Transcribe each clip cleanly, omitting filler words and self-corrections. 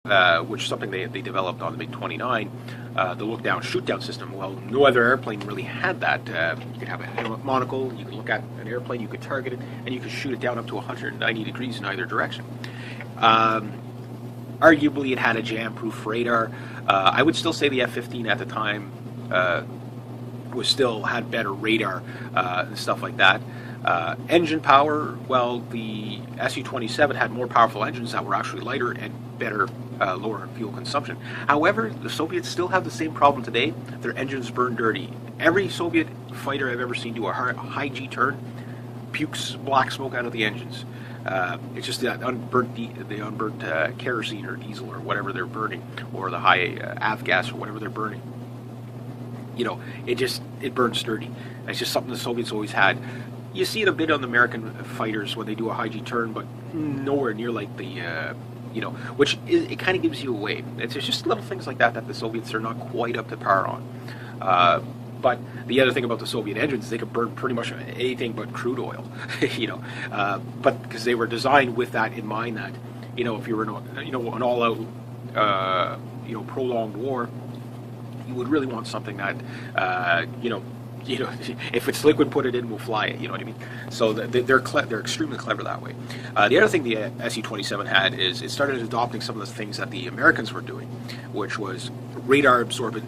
which is something they developed on the MiG-29, the look-down, shoot-down system. Well, no other airplane really had that. You could have a monocle, you could look at an airplane, you could target it, and you could shoot it down up to 190 degrees in either direction. Arguably, it had a jam-proof radar. I would still say the F-15 at the time had better radar and stuff like that. Engine power, well, the Su-27 had more powerful engines that were actually lighter and better, lower fuel consumption. However, the Soviets still have the same problem today. Their engines burn dirty. Every Soviet fighter I've ever seen do a high G turn pukes black smoke out of the engines. It's just that unburnt kerosene or diesel or whatever they're burning, or the high avgas or whatever they're burning. You know, it burns dirty. It's just something the Soviets always had. You see it a bit on the American fighters when they do a high G turn, but nowhere near like the, it kind of gives you away. It's just little things like that the Soviets are not quite up to par on. But the other thing about the Soviet engines is they could burn pretty much anything but crude oil, but because they were designed with that in mind, that, if you were in an all-out, prolonged war, you would really want something that, if it's liquid, put it in, we'll fly it. You know what I mean? So they're extremely clever that way. The other thing the Su-27 had is it started adopting some of the things that the Americans were doing, which was radar absorbent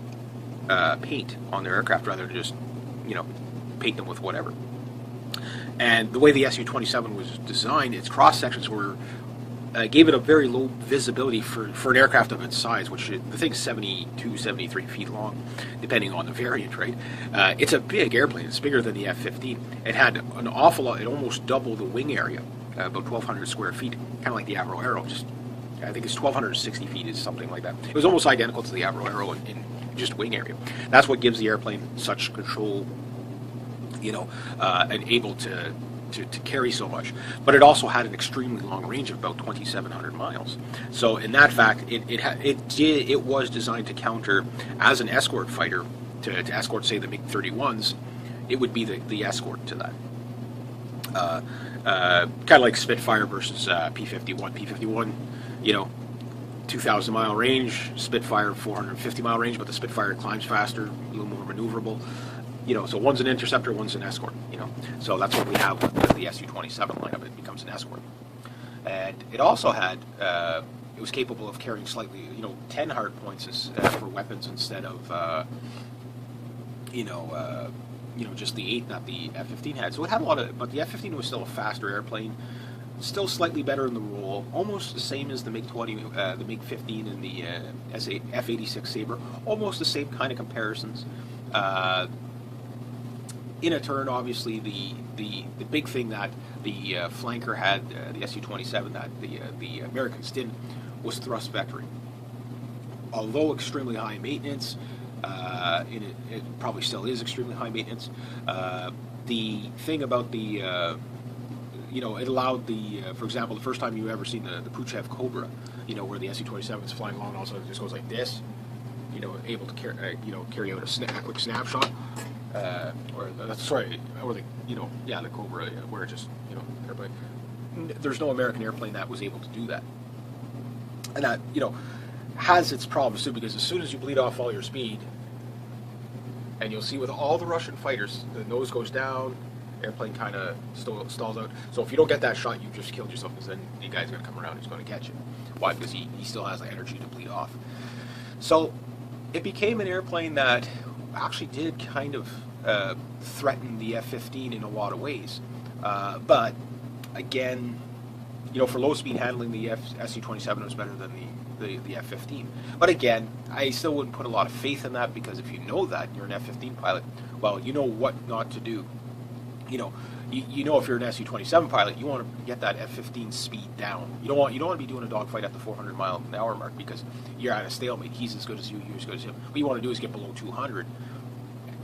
paint on their aircraft rather than just paint them with whatever. And the way the Su-27 was designed, its cross sections gave it a very low visibility for an aircraft of its size, which the thing's 72, 73 feet long, depending on the variant, right? It's a big airplane. It's bigger than the F-15. It had an awful lot. It almost doubled the wing area, about 1,200 square feet, kind of like the Avro Aero. I think it's 1,260 feet is something like that. It was almost identical to the Avro Aero in just wing area. That's what gives the airplane such control, and able to carry so much. But it also had an extremely long range of about 2,700 miles. So in that fact, it was designed to counter, as an escort fighter, to escort, say, the MiG-31s. It would be the escort to that. Kind of like Spitfire versus P-51. P-51, 2,000 mile range, Spitfire 450 mile range, but the Spitfire climbs faster, a little more maneuverable. So one's an interceptor, one's an escort. So that's what we have with the Su-27 lineup. It becomes an escort, and it also had it was capable of carrying slightly 10 hard points for weapons instead of just the 8 that the F-15 had. So it had a lot of, but the F-15 was still a faster airplane, still slightly better in the role, almost the same as the MiG-20, the MiG-15 and the F-86 Sabre, almost the same kind of comparisons. In a turn, obviously, the big thing that the flanker had, the Su-27, that the Americans didn't, was thrust vectoring. Although extremely high maintenance, it probably still is extremely high maintenance. The thing about it allowed for example, the first time you ever seen the Puchev Cobra, where the Su-27 is flying along, and also it just goes like this, able to carry out a quick snapshot. The Cobra, where it just, airplane. There's no American airplane that was able to do that. And that, has its problems too, because as soon as you bleed off all your speed, and you'll see with all the Russian fighters, the nose goes down, airplane kind of stalls out. So if you don't get that shot, you just killed yourself, because then the guy's going to come around, he's going to get you. Why? Because he still has the energy to bleed off. So it became an airplane that actually did kind of threaten the F-15 in a lot of ways. But again, for low speed handling, the Su-27 was better than the F-15. But again, I still wouldn't put a lot of faith in that, because if you know that you're an F-15 pilot, well, you know what not to do. If you're an Su-27 pilot, you want to get that F-15 speed down. You don't want to be doing a dogfight at the 400 mile an hour mark, because you're at a stalemate. He's as good as you, you're as good as him. What you want to do is get below 200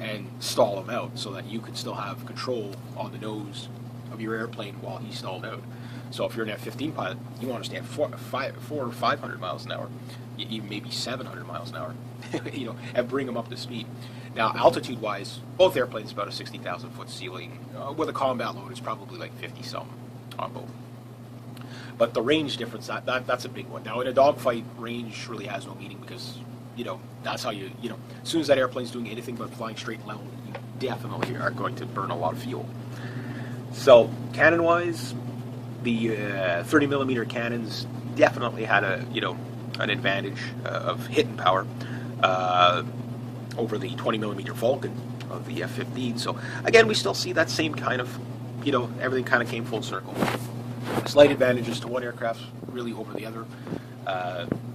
and stall him out, so that you can still have control on the nose of your airplane while he's stalled out. So if you're an F-15 pilot, you want to stay at 400 or 500 miles an hour, even maybe 700 miles an hour, and bring them up to speed. Now, altitude-wise, both airplanes about a 60,000 foot ceiling. With a combat load, it's probably like 50 something on both. But the range difference, that's a big one. Now, in a dogfight, range really has no meaning because, that's how as soon as that airplane's doing anything but flying straight and level, you definitely are going to burn a lot of fuel. So, cannon-wise, the 30 millimeter cannons definitely had an advantage of hitting power over the 20 millimeter Vulcan of the F-15. So again, we still see that same kind of, everything kind of came full circle. Slight advantages to one aircraft really over the other.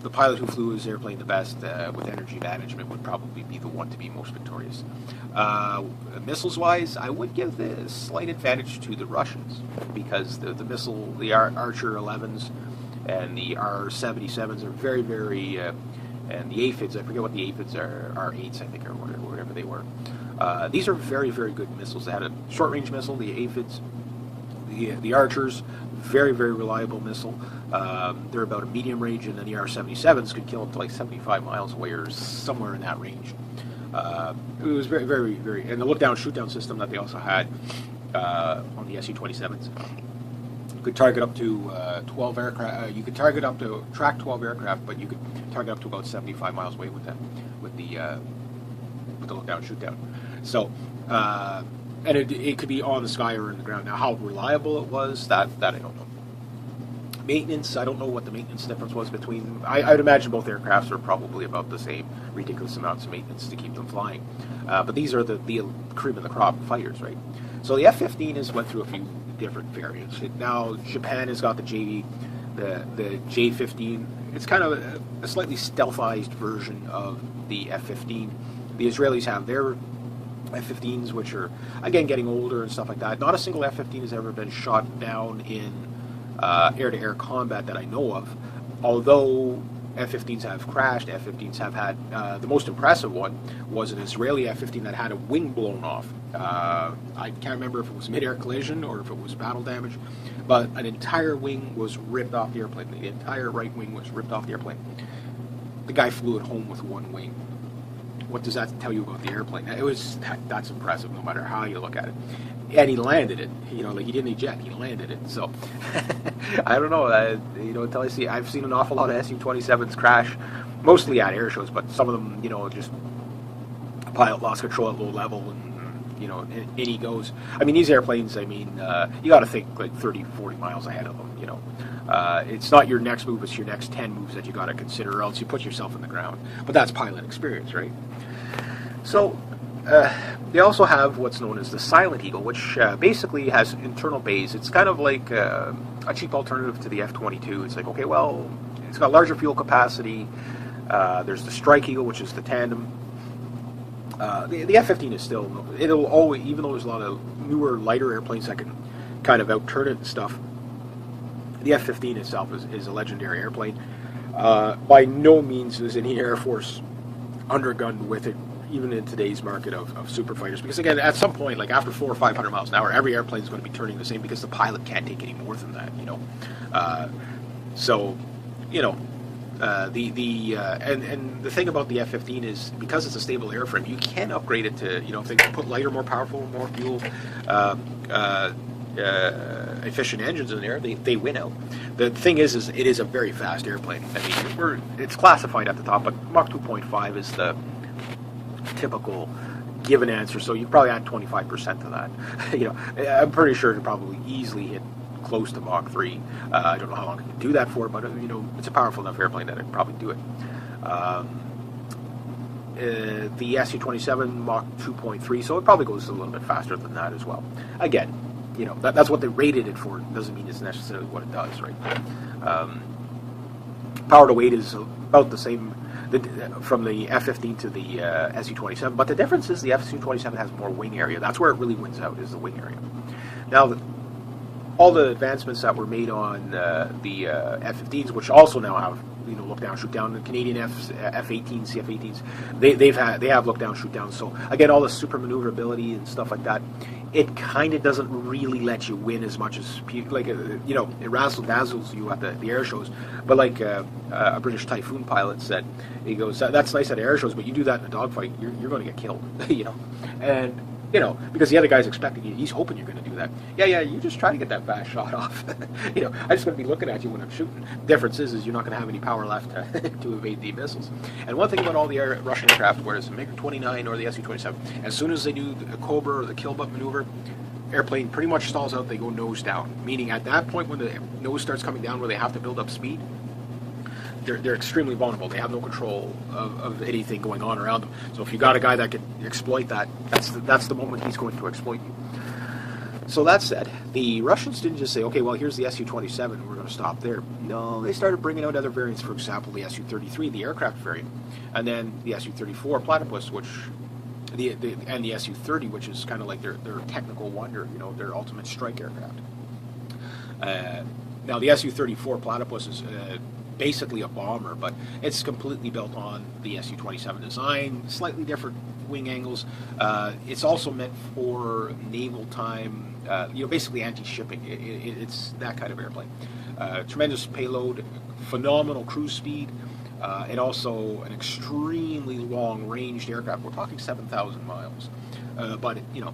The pilot who flew his airplane the best with energy management would probably be the one to be most victorious. Missiles-wise, I would give the slight advantage to the Russians because the Archer 11s and the R-77s are very, very, and the aphids, I forget what the aphids are, R-8s I think, or whatever they were. These are very, very good missiles. They had a short-range missile, the aphids, the Archers, very, very reliable missile. They're about a medium range, and then the R-77s could kill them to like 75 miles away or somewhere in that range. It was very, very, very, and the look-down, shoot-down system that they also had on the Su-27s. You could target up to 12 aircraft. You could target up to track 12 aircraft, but you could target up to about 75 miles away with them, with the look-down, shoot-down. So, and it could be on the sky or in the ground. Now, how reliable it was, that I don't know. Maintenance, I don't know what the maintenance difference was between them. I'd imagine both aircrafts are probably about the same, ridiculous amounts of maintenance to keep them flying. But these are the cream of the crop fighters, right? So the F-15 has went through a few different variants. Now Japan has got the J-15. It's kind of a slightly stealthized version of the F-15. The Israelis have their F-15s, which are, again, getting older and stuff like that. Not a single F-15 has ever been shot down in air-to-air combat that I know of, although F-15s have crashed. F-15s have had, the most impressive one was an Israeli F-15 that had a wing blown off. I can't remember if it was mid-air collision or if it was battle damage, but an entire wing was ripped off the airplane. The entire right wing was ripped off the airplane. The guy flew it home with one wing. What does that tell you about the airplane? That's impressive no matter how you look at it. And he landed it, like he didn't eject, he landed it. So, I don't know, until I've seen an awful lot of Su-27s crash, mostly at air shows, but some of them, just a pilot lost control at low level and, in he goes. I mean, these airplanes, you got to think like 30, 40 miles ahead of them, It's not your next move, it's your next 10 moves that you got to consider, or else you put yourself in the ground. But that's pilot experience, right? So, they also have what's known as the Silent Eagle, which basically has internal bays. It's kind of like a cheap alternative to the F-22. It's like, okay, well, it's got larger fuel capacity. There's the Strike Eagle, which is the tandem. The F-15 is still, it'll always, even though there's a lot of newer, lighter airplanes that can kind of outturn it and stuff, the F-15 itself is a legendary airplane. By no means is any Air Force undergunned with it, even in today's market of super fighters, because again, at some point, like after 400 or 500 miles an hour, every airplane is going to be turning the same because the pilot can't take any more than that, So, and the thing about the F-15 is because it's a stable airframe, you can upgrade it to, if they put lighter, more powerful, more fuel, efficient engines in there, they win out. The thing is it is a very fast airplane. It's classified at the top, but Mach 2.5 is the typical given answer, so you probably add 25% to that. I'm pretty sure it'd probably easily hit close to Mach 3. I don't know how long it can do that for, but it's a powerful enough airplane that it'd probably do it. The Su-27 Mach 2.3, so it probably goes a little bit faster than that as well. Again, that's what they rated it for. It doesn't mean it's necessarily what it does, right? Power to weight is about the same from the F-15 to the Su-27, but the difference is the Su-27 has more wing area. That's where it really wins out, is the wing area. Now, all the advancements that were made on the F-15s, which also now have look down, shoot down, the Canadian F-18s, CF-18s, they have look down, shoot down. So again, all the super maneuverability and stuff like that, it kind of doesn't really let you win as much as it razzle dazzles you at the air shows. But like a British Typhoon pilot said, he goes, that's nice at air shows, but you do that in a dogfight, you're going to get killed, And You know, because the other guy's expecting you, he's hoping you're going to do that. Yeah, you just try to get that fast shot off. You know, I'm just going to be looking at you when I'm shooting. The difference is you're not going to have any power left to evade the missiles. And one thing about all the Russian aircraft, whether it's the MiG-29 or the Su-27, as soon as they do the Cobra or the kill butt maneuver, airplane pretty much stalls out, they go nose down. Meaning at that point when the nose starts coming down where they have to build up speed, they're extremely vulnerable. They have no control of anything going on around them. So if you got a guy that can exploit that, that's the moment he's going to exploit you. So that said, the Russians didn't just say, okay, well, here's the Su-27, we're going to stop there. No, they started bringing out other variants, for example, the Su-33, the aircraft variant, and then the Su-34 Platypus, which and the Su-30, which is kind of like their technical wonder, you know, their ultimate strike aircraft. Now, the Su-34 Platypus is basically a bomber, but it's completely built on the Su-27 design, slightly different wing angles. It's also meant for naval time, you know, basically anti-shipping. It's that kind of airplane. Tremendous payload, phenomenal cruise speed, and also an extremely long-ranged aircraft. We're talking 7,000 miles, but you know,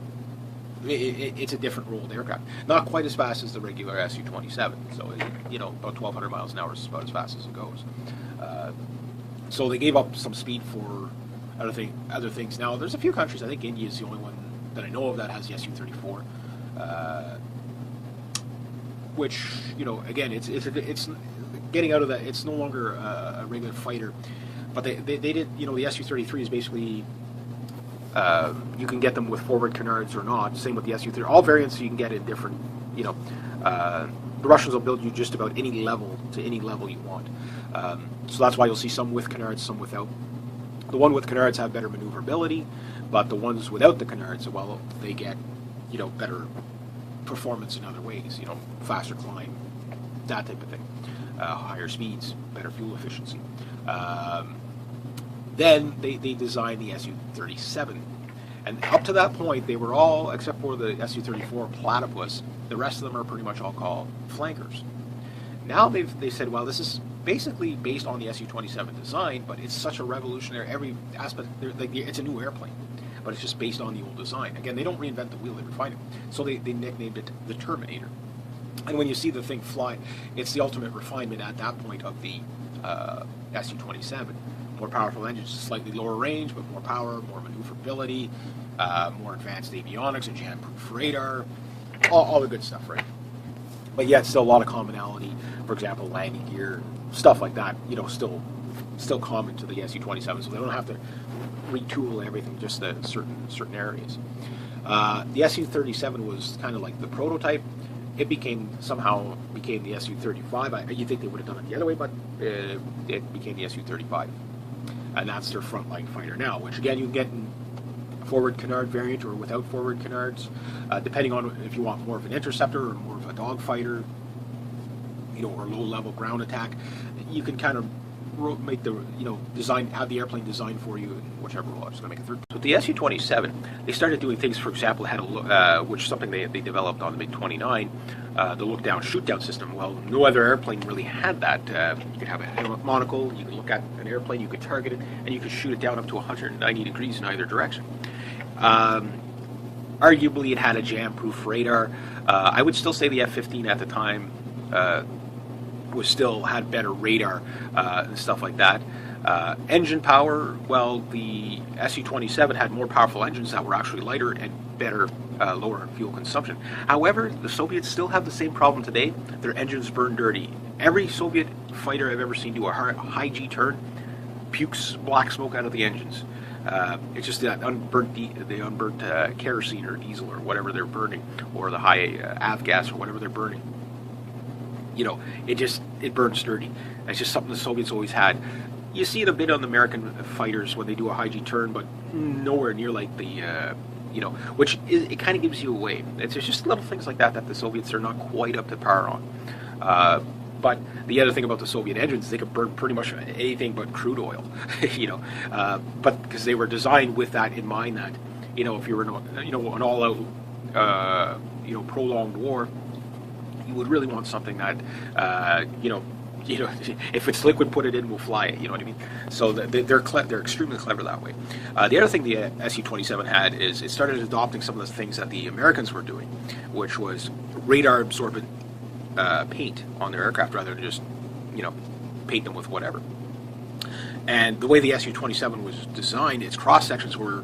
it's a different rolled aircraft. Not quite as fast as the regular Su-27, so you know, about 1,200 miles an hour is about as fast as it goes. So they gave up some speed for other things. Now, there's a few countries. I think India is the only one that I know of that has the Su-34, which, you know, again, it's getting out of that. It's no longer a regular fighter, but they did. You know, the Su-33 is basically. You can get them with forward canards or not. Same with the Su-30. All variants you can get in different, you know, the Russians will build you just about any level to any level you want. So that's why you'll see some with canards, some without. The one with canards have better maneuverability, but the ones without the canards, well, they get, you know, better performance in other ways. You know, faster climb, that type of thing, higher speeds, better fuel efficiency. Then they designed the Su-37, and up to that point they were all, except for the Su-34 Platypus, the rest of them are pretty much all called flankers. Now they said, well, this is basically based on the Su-27 design, but it's such a revolutionary, every aspect, like, it's a new airplane, but it's just based on the old design. Again, they don't reinvent the wheel, they refine it. So they nicknamed it the Terminator. And when you see the thing fly, it's the ultimate refinement at that point of the Su-27. More powerful engines, slightly lower range, but more power, more maneuverability, more advanced avionics, a jam-proof radar, all the good stuff, right? But yet still a lot of commonality. For example, landing gear, stuff like that, you know, still common to the Su-27, so they don't have to retool everything, just the certain areas. The Su-37 was kind of like the prototype. It somehow became the Su-35. You'd think they would have done it the other way, but it became the Su-35. And that's their frontline fighter now, which again you can get in forward canard variant or without forward canards, depending on if you want more of an interceptor or more of a dogfighter, you know, or low-level ground attack. You can kind of make the, you know, have the airplane designed for you in whichever role. I'm just going to make a third. So with the Su-27, they started doing things. For example, had which is something they developed on the MiG-29, the look-down, shoot-down system. Well, no other airplane really had that. You could have a monocle, you could look at an airplane, you could target it, and you could shoot it down up to 190 degrees in either direction. Arguably, it had a jam-proof radar. I would still say the F-15 at the time had better radar and stuff like that. Engine power, well, the Su-27 had more powerful engines that were actually lighter and better, lower fuel consumption. However, the Soviets still have the same problem today. Their engines burn dirty. Every Soviet fighter I've ever seen do a high G turn pukes black smoke out of the engines. It's just that unburnt kerosene or diesel or whatever they're burning, or the high avgas or whatever they're burning. You know, it burns dirty. It's just something the Soviets always had. You see it a bit on the American fighters when they do a high G turn, but nowhere near like the, you know, it kind of gives you away. It's just little things like that the Soviets are not quite up to par on. But the other thing about the Soviet engines is they could burn pretty much anything but crude oil, you know. But because they were designed with that in mind, that, you know, if you were in, you know, an all-out, you know, prolonged war, you would really want something that, you know, you know, if it's liquid, put it in, we'll fly it. You know what I mean? So they're extremely clever that way. The other thing the Su-27 had is it started adopting some of the things that the Americans were doing, which was radar absorbent paint on their aircraft rather than just, you know, paint them with whatever. And the way the Su-27 was designed, its cross sections were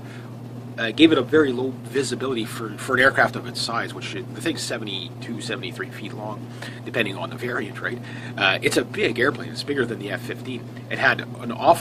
gave it a very low visibility for an aircraft of its size, which the thing's 72, 73 feet long, depending on the variant, right? It's a big airplane. It's bigger than the F-15. It had an awful